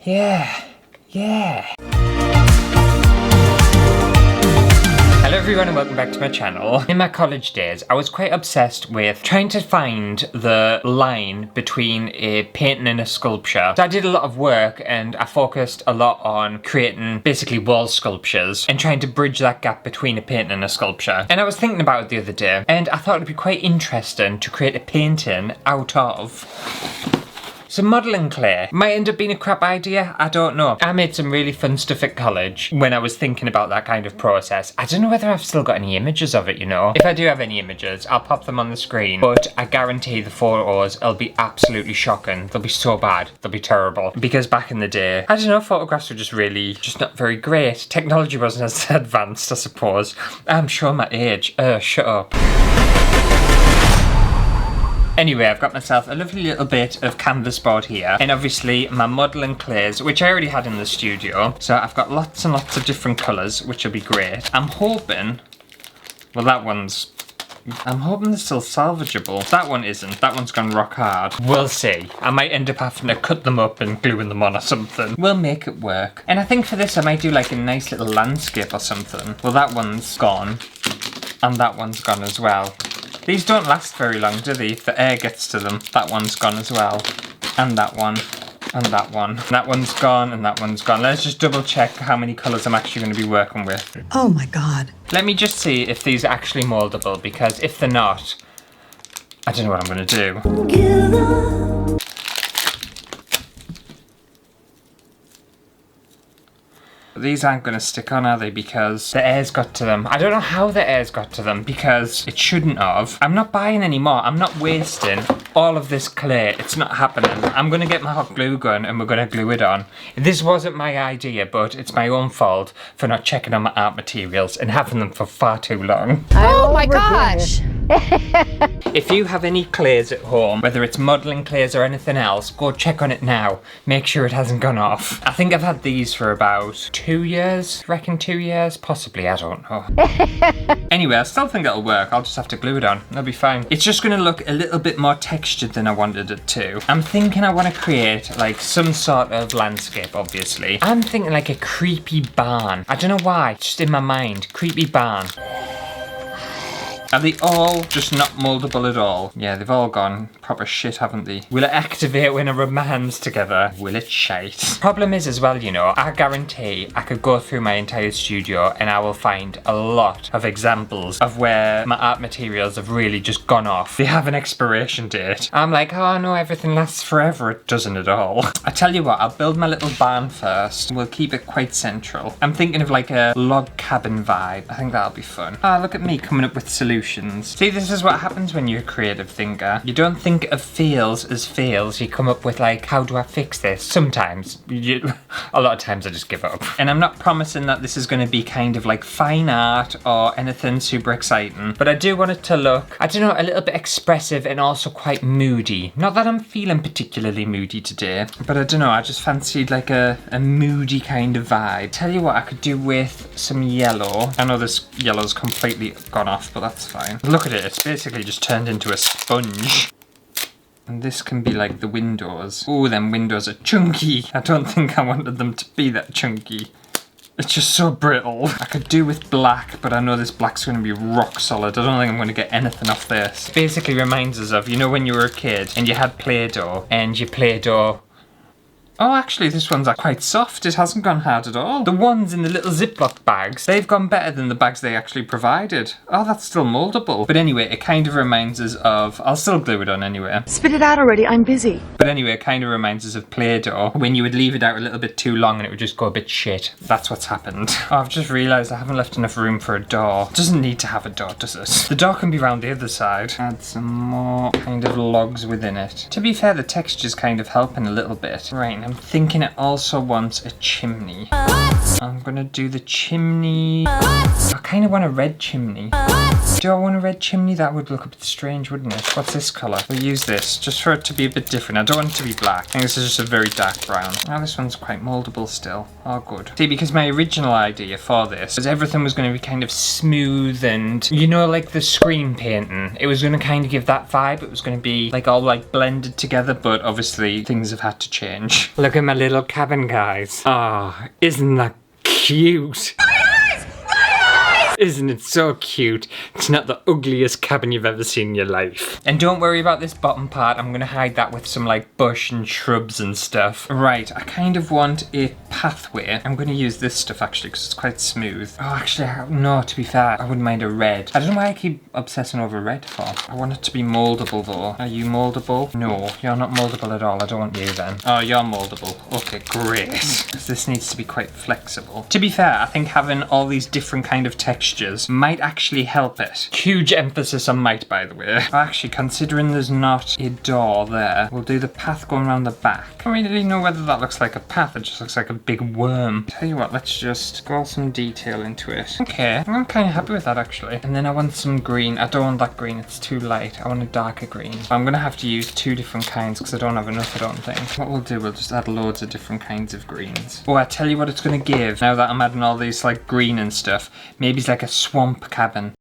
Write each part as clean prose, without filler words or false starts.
Yeah. Hello everyone and welcome back to my channel. In my college days, I was quite obsessed with trying to find the line between a painting and a sculpture. So I did a lot of work and I focused a lot on creating basically wall sculptures and trying to bridge that gap between a painting and a sculpture. And I was thinking about it the other day and I thought it'd be quite interesting to create a painting out of some modelling clay. Might end up being a crap idea, I don't know. I made some really fun stuff at college when I was thinking about that kind of process. I don't know whether I've still got any images of it, you know. If I do have any images, I'll pop them on the screen. But I guarantee the photos will be absolutely shocking. They'll be so bad. They'll be terrible. Because back in the day, I don't know, photographs were just not very great. Technology wasn't as advanced, I suppose. I'm showing my age. Shut up. Anyway, I've got myself a lovely little bit of canvas board here, and obviously my modelling clays, which I already had in the studio. So I've got lots and lots of different colours, which will be great. I'm hoping they're still salvageable. That one isn't. That one's gone rock hard. We'll see. I might end up having to cut them up and gluing them on or something. We'll make it work. And I think for this I might do like a nice little landscape or something. Well, that one's gone, and that one's gone as well. These don't last very long, do they? If the air gets to them. That one's gone as well. And that one. And that one. That one's gone and that one's gone. Let's just double check how many colours I'm actually going to be working with. Oh my god. Let me just see if these are actually mouldable, because if they're not, I don't know what I'm going to do. These aren't going to stick on, are they? Because the air's got to them. I don't know how the air's got to them, because it shouldn't have. I'm not buying any more. I'm not wasting all of this clay. It's not happening. I'm going to get my hot glue gun and we're going to glue it on. This wasn't my idea, but it's my own fault for not checking on my art materials and having them for far too long. Oh my gosh! If you have any clays at home, whether it's modelling clays or anything else, go check on it now. Make sure it hasn't gone off. I think I've had these for about 2 years. Reckon 2 years? Possibly, I don't know. Anyway, I still think it'll work. I'll just have to glue it on. It'll be fine. It's just going to look a little bit more textured than I wanted it to. I'm thinking I want to create like some sort of landscape, obviously. I'm thinking like a creepy barn. I don't know why, it's just in my mind. Creepy barn. Are they all just not mouldable at all? Yeah, they've all gone proper shit, haven't they? Will it activate when I rub my hands together? Will it shite? Problem is as well, you know, I guarantee I could go through my entire studio and I will find a lot of examples of where my art materials have really just gone off. They have an expiration date. I'm like, oh no, everything lasts forever. It doesn't at all. I tell you what, I'll build my little barn first. We'll keep it quite central. I'm thinking of like a log cabin vibe. I think that'll be fun. Ah, look at me coming up with solutions. See, this is what happens when you're a creative thinker. You don't think of fails as fails. You come up with like, how do I fix this? Sometimes. A lot of times I just give up. And I'm not promising that this is going to be kind of like fine art or anything super exciting. But I do want it to look, I don't know, a little bit expressive and also quite moody. Not that I'm feeling particularly moody today. But I don't know, I just fancied like a moody kind of vibe. Tell you what I could do with some yellow. I know this yellow's completely gone off, but that's fine. Look at it, it's basically just turned into a sponge. And this can be like the windows. Oh, them windows are chunky. I don't think I wanted them to be that chunky. It's just so brittle. I could do with black, but I know this black's going to be rock solid. I don't think I'm going to get anything off this. It basically reminds us of, you know, when you were a kid and you had Play-Doh and your Play-Doh. Oh, actually, this one's quite soft. It hasn't gone hard at all. The ones in the little Ziploc bags, they've gone better than the bags they actually provided. Oh, that's still mouldable. But anyway, it kind of reminds us of... I'll still glue it on anyway. Spit it out already, I'm busy. But anyway, it kind of reminds us of Play-Doh, when you would leave it out a little bit too long and it would just go a bit shit. That's what's happened. Oh, I've just realised I haven't left enough room for a door. It doesn't need to have a door, does it? The door can be round the other side. Add some more kind of logs within it. To be fair, the texture's kind of helping a little bit. Right, I'm thinking it also wants a chimney. I'm gonna do the chimney. I kind of want a red chimney. Do I want a red chimney? That would look a bit strange, wouldn't it? What's this colour? We'll use this just for it to be a bit different. I don't want it to be black. I think this is just a very dark brown. Oh, this one's quite mouldable still. Oh, good. See, because my original idea for this was everything was going to be kind of smooth and, you know, like the screen painting. It was going to kind of give that vibe. It was going to be like all like blended together, but obviously things have had to change. Look at my little cabin, guys. Ah, isn't that cute? Isn't it so cute? It's not the ugliest cabin you've ever seen in your life. And don't worry about this bottom part. I'm gonna hide that with some like bush and shrubs and stuff. Right, I kind of want a pathway. I'm gonna use this stuff actually because it's quite smooth. Oh, actually, no, to be fair, I wouldn't mind a red. I don't know why I keep obsessing over red for. I want it to be mouldable though. Are you mouldable? No, you're not mouldable at all. I don't want you then. Oh, you're mouldable. Okay, great. This needs to be quite flexible. To be fair, I think having all these different kind of textures might actually help it. Huge emphasis on might, by the way. Actually, considering there's not a door there, we'll do the path going around the back. I don't really know whether that looks like a path. It just looks like a big worm. Tell you what, let's just go some detail into it. Okay, I'm kind of happy with that actually. And then I want some green. I don't want that green, it's too light. I want a darker green. I'm gonna have to use 2 different kinds because I don't have enough, I don't think. What we'll do, we'll just add loads of different kinds of greens. Oh, I tell you what it's gonna give, now that I'm adding all these like green and stuff, maybe it's like a swamp cabin.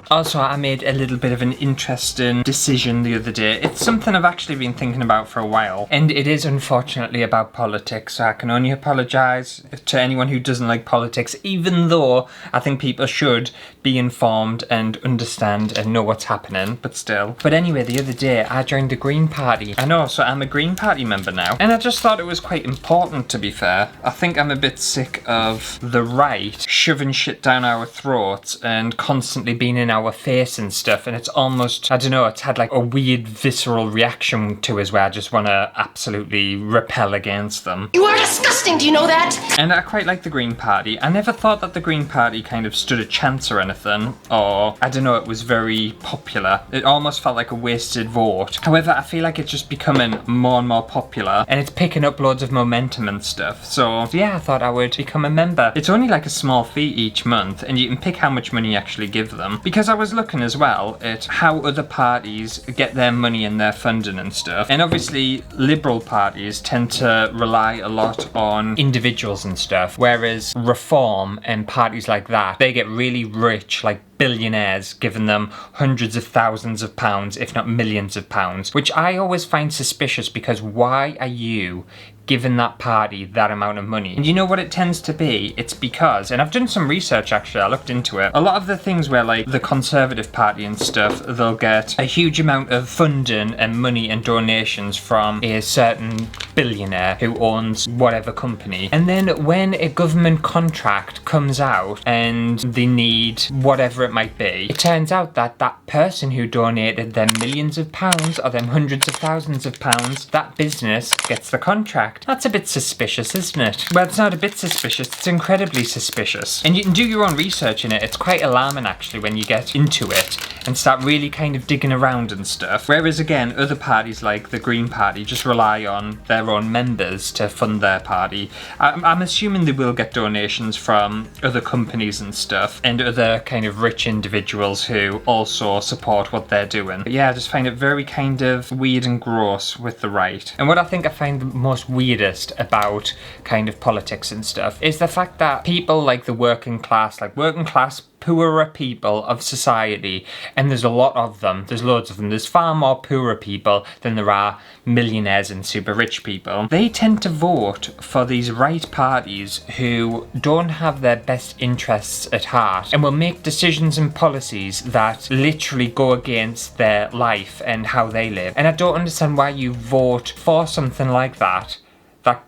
Also, I made a little bit of an interesting decision the other day. It's something I've actually been thinking about for a while. And it is unfortunately about politics, so I can only apologise to anyone who doesn't like politics, even though I think people should be informed and understand and know what's happening, but still. But anyway, the other day I joined the Green Party. I know, so I'm a Green Party member now. And I just thought it was quite important, to be fair. I think I'm a bit sick of the right shoving shit down our throats and constantly being in our face and stuff, and it's almost, I don't know, it's had like a weird visceral reaction to us where I just want to absolutely repel against them. You are disgusting, do you know that? And I quite like the Green Party. I never thought that the Green Party kind of stood a chance or anything, or I don't know, it was very popular. It almost felt like a wasted vote. However, I feel like it's just becoming more and more popular and it's picking up loads of momentum and stuff. So yeah, I thought I would become a member. It's only like a small fee each month and you can pick how much money you actually give them. Because I was looking as well at how other parties get their money and their funding and stuff. And obviously liberal parties tend to rely a lot on individuals and stuff, whereas Reform and parties like that, they get really rich, like billionaires giving them hundreds of thousands of pounds, if not millions of pounds, which I always find suspicious because why are you giving that party that amount of money? And you know what it tends to be? It's because, and I've done some research actually, I looked into it, a lot of the things where like the Conservative Party and stuff, they'll get a huge amount of funding and money and donations from a certain billionaire who owns whatever company. And then when a government contract comes out and they need whatever it might be, it turns out that that person who donated them millions of pounds or them hundreds of thousands of pounds, that business gets the contract. That's a bit suspicious, isn't it? Well, it's not a bit suspicious, it's incredibly suspicious. And you can do your own research in it. It's quite alarming actually when you get into it and start really kind of digging around and stuff. Whereas again, other parties like the Green Party just rely on their own members to fund their party. I'm assuming they will get donations from other companies and stuff and other kind of rich individuals who also support what they're doing. But yeah, I just find it very kind of weird and gross with the right. And what I think I find the most weirdest about kind of politics and stuff is the fact that people like the working class poorer people of society, and there's a lot of them, there's loads of them, there's far more poorer people than there are millionaires and super rich people. They tend to vote for these right parties who don't have their best interests at heart and will make decisions and policies that literally go against their life and how they live. And I don't understand why you vote for something like that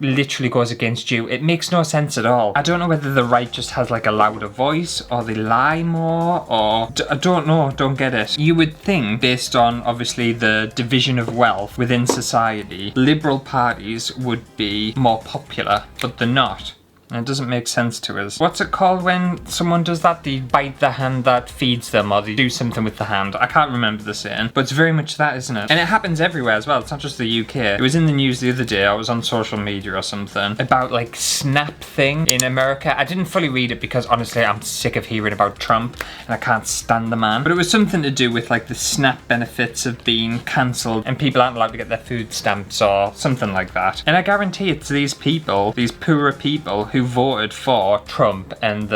literally goes against you. It makes no sense at all. I don't know whether the right just has like a louder voice or they lie more or I don't know, don't get it. You would think, based on obviously the division of wealth within society, liberal parties would be more popular, but they're not. And it doesn't make sense to us. What's it called when someone does that? They bite the hand that feeds them, or they do something with the hand. I can't remember the saying, but it's very much that, isn't it? And it happens everywhere as well. It's not just the UK. It was in the news the other day. I was on social media or something about like snap thing in America. I didn't fully read it because honestly I'm sick of hearing about Trump and I can't stand the man. But it was something to do with like the snap benefits of being cancelled and people aren't allowed to get their food stamps or something like that. And I guarantee it's these people, these poorer people who voted for Trump and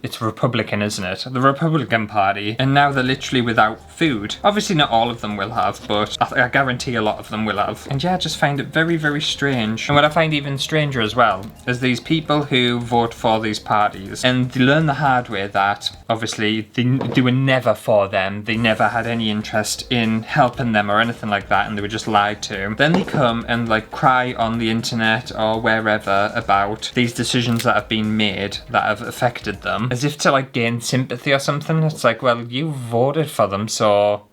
it's Republican, isn't it? The Republican Party. And now they're literally without food. Obviously not all of them will have, but I guarantee a lot of them will have. And yeah, I just find it very, very strange. And what I find even stranger as well is these people who vote for these parties and they learn the hard way that obviously they were never for them. They never had any interest in helping them or anything like that, and they were just lied to. Then they come and like cry on the internet or wherever about these decisions that have been made that have affected them, as if to like gain sympathy or something. It's like, well, you voted for them, so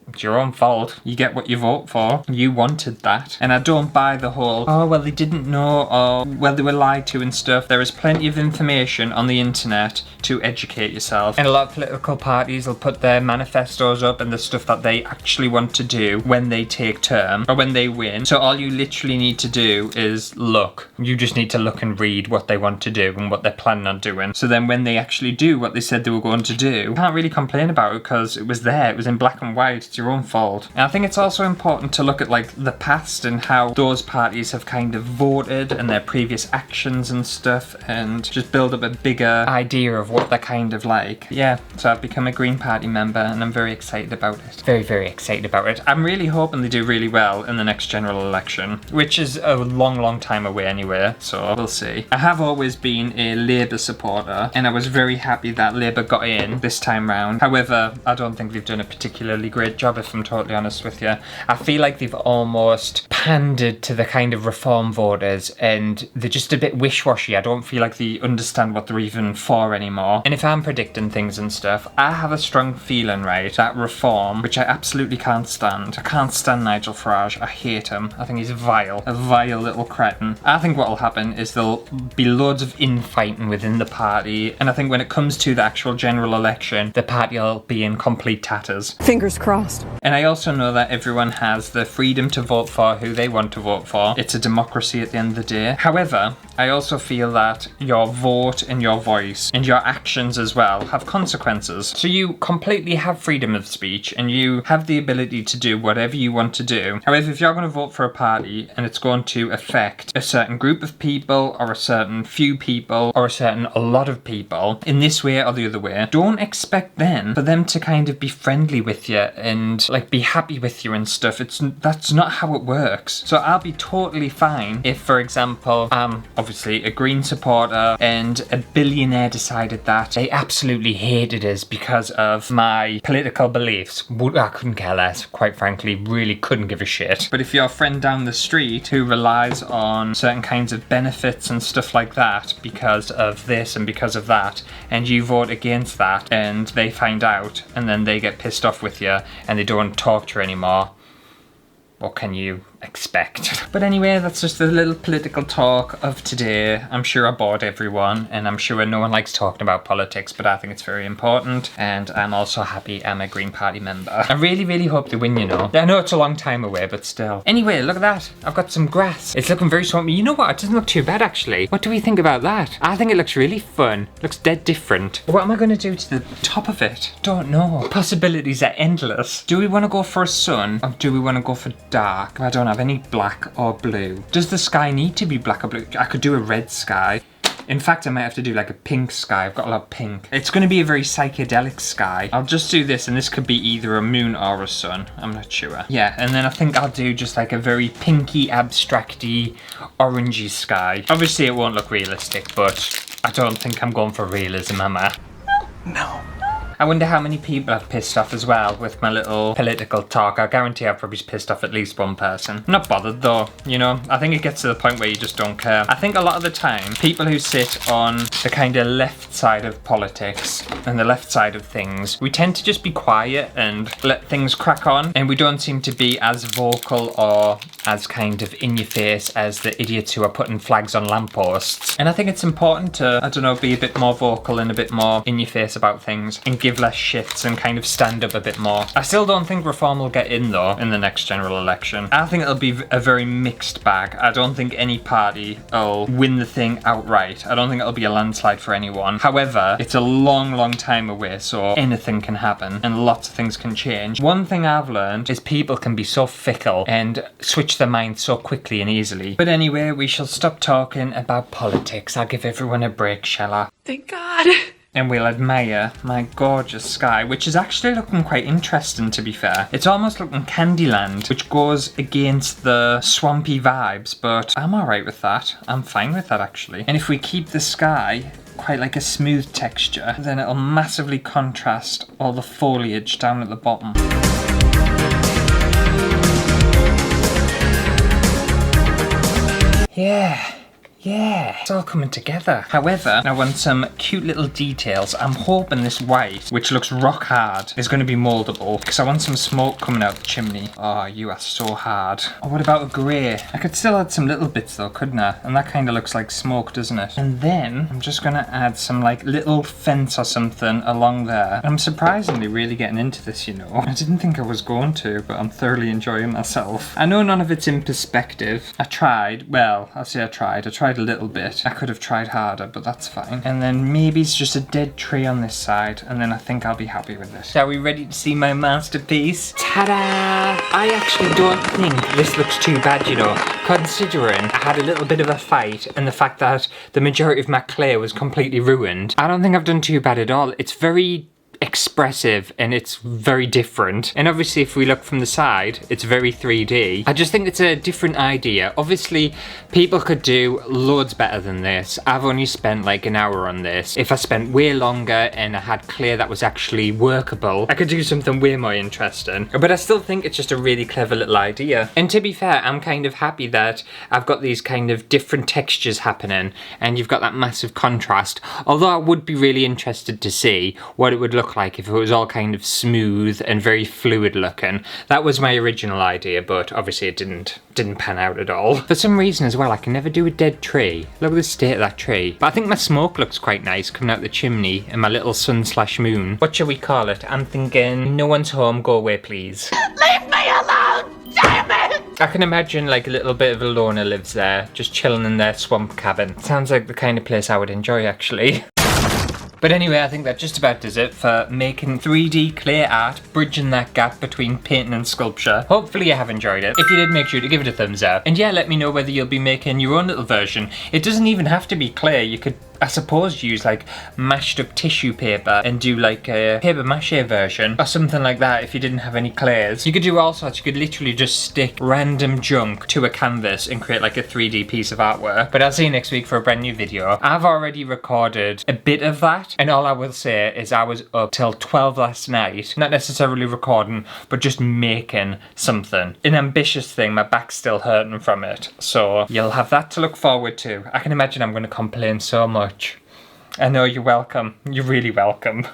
it's your own fault. You get what you vote for. You wanted that. And I don't buy the whole, oh, well, they didn't know, or, well, they were lied to and stuff. There is plenty of information on the internet to educate yourself. And a lot of political parties will put their manifestos up and the stuff that they actually want to do when they take term or when they win. So all you literally need to do is look. You just need to look and read what they want to do and what they're planning on doing. So then when they actually do what they said they were going to do, you can't really complain about it because it was there. It was in black and white. It's your own fault. And I think it's also important to look at like the past and how those parties have kind of voted and their previous actions and stuff, and just build up a bigger idea of what they're kind of like. Yeah, so I've become a Green Party member and I'm very excited about it. Very, very excited about it. I'm really hoping they do really well in the next general election, which is a long, long time away anyway, so we'll see. I have always been a Labour supporter and I was very happy that Labour got in this time round. However, I don't think they've done a particularly great job, if I'm totally honest with you. I feel like they've almost pandered to the kind of reform voters and they're just a bit wish-washy. I don't feel like they understand what they're even for anymore. And if I'm predicting things and stuff, I have a strong feeling, right, that reform, which I absolutely can't stand. I can't stand Nigel Farage. I hate him. I think he's vile. A vile little cretin. I think what will happen is there'll be loads of infighting within the party, and I think when it comes to the actual general election, the party will be in complete tatters. Fingers crossed. And I also know that everyone has the freedom to vote for who they want to vote for. It's a democracy at the end of the day. However, I also feel that your vote and your voice and your actions as well have consequences. So you completely have freedom of speech and you have the ability to do whatever you want to do. However, if you're going to vote for a party and it's going to affect a certain group of people or a certain few people or a lot of people in this way or the other way, don't expect then for them to kind of be friendly with you and like be happy with you and stuff. That's not how it works. So I'll be totally fine if, for example, I'm obviously a Green supporter and a billionaire decided that they absolutely hated us because of my political beliefs. I couldn't care less, quite frankly, really couldn't give a shit. But if your friend down the street who relies on certain kinds of benefits and stuff like that because of this and because of that, and you vote against that and they find out and then they get pissed off with you and they don't talk to you anymore, what can you expect? But anyway, that's just a little political talk of today. I'm sure I bored everyone and I'm sure no one likes talking about politics, but I think it's very important and I'm also happy I'm a Green Party member. I really, really hope they win, you know. I know it's a long time away, but still. Anyway, look at that. I've got some grass. It's looking very swampy. You know what? It doesn't look too bad actually. What do we think about that? I think it looks really fun. It looks dead different. What am I going to do to the top of it? Don't know. Possibilities are endless. Do we want to go for a sun or do we want to go for dark? I don't have any black or blue. Does the sky need to be black or blue? I could do a red sky. In fact, I might have to do like a pink sky. I've got a lot of pink. It's going to be a very psychedelic sky. I'll just do this, and this could be either a moon or a sun. I'm not sure. Yeah, and then I think I'll do just like a very pinky, abstracty, orangey sky. Obviously, it won't look realistic, but I don't think I'm going for realism, am I? No. I wonder how many people I've pissed off as well with my little political talk. I guarantee I've probably pissed off at least one person. I'm not bothered though, you know. I think it gets to the point where you just don't care. I think a lot of the time, people who sit on the kind of left side of politics and the left side of things, we tend to just be quiet and let things crack on, and we don't seem to be as vocal or as kind of in your face as the idiots who are putting flags on lampposts. And I think it's important to, I don't know, be a bit more vocal and a bit more in your face about things and give less shits and kind of stand up a bit more. I still don't think Reform will get in though in the next general election. I think it'll be a very mixed bag. I don't think any party will win the thing outright. I don't think it'll be a landslide for anyone. However, it's a long time away, so anything can happen and lots of things can change. One thing I've learned is people can be so fickle and switch their minds so quickly and easily. But anyway, we shall stop talking about politics. I'll give everyone a break, shall I? Thank God. And we'll admire my gorgeous sky, which is actually looking quite interesting, to be fair. It's almost looking Candyland, which goes against the swampy vibes, but I'm alright with that. I'm fine with that, actually. And if we keep the sky quite like a smooth texture, then it'll massively contrast all the foliage down at the bottom. Yeah, it's all coming together. However, I want some cute little details. I'm hoping this white, which looks rock hard, is going to be mouldable because I want some smoke coming out the chimney. Oh, you are so hard. Oh, what about a grey? I could still add some little bits though, couldn't I? And that kind of looks like smoke, doesn't it? And then I'm just going to add some like little fence or something along there. I'm surprisingly really getting into this, you know. I didn't think I was going to, but I'm thoroughly enjoying myself. I know none of it's in perspective. I tried. Well, I'll say I tried a little bit. I could have tried harder, but that's fine. And then maybe it's just a dead tree on this side, and then I think I'll be happy with this. Are we ready to see my masterpiece? Ta-da! I actually don't think this looks too bad, you know, considering I had a little bit of a fight and the fact that the majority of my clay was completely ruined. I don't think I've done too bad at all. It's very expressive and it's very different, and obviously if we look from the side it's very 3D. I just think it's a different idea. Obviously people could do loads better than this. I've only spent like an hour on this. If I spent way longer and I had clay that was actually workable, I could do something way more interesting, but I still think it's just a really clever little idea. And to be fair, I'm kind of happy that I've got these kind of different textures happening and you've got that massive contrast, although I would be really interested to see what it would look like if it was all kind of smooth and very fluid looking. That was my original idea, but obviously it didn't pan out at all. For some reason as well, I can never do a dead tree. Look at the state of that tree. But I think my smoke looks quite nice coming out the chimney and my little sun/moon. What shall we call it? I'm thinking no one's home, go away please. Leave me alone! Damn it! I can imagine like a little bit of a loner lives there, just chilling in their swamp cabin. Sounds like the kind of place I would enjoy actually. But anyway, I think that just about does it for making 3D clay art, bridging that gap between painting and sculpture. Hopefully you have enjoyed it. If you did, make sure to give it a thumbs up. And yeah, let me know whether you'll be making your own little version. It doesn't even have to be clay. You could, I suppose, use like mashed up tissue paper and do like a paper mache version or something like that if you didn't have any clays. You could do all sorts. You could literally just stick random junk to a canvas and create like a 3D piece of artwork. But I'll see you next week for a brand new video. I've already recorded a bit of that, and all I will say is I was up till 12 last night, not necessarily recording, but just making something. An ambitious thing. My back's still hurting from it. So you'll have that to look forward to. I can imagine I'm going to complain so much. I know, you're welcome. You're really welcome.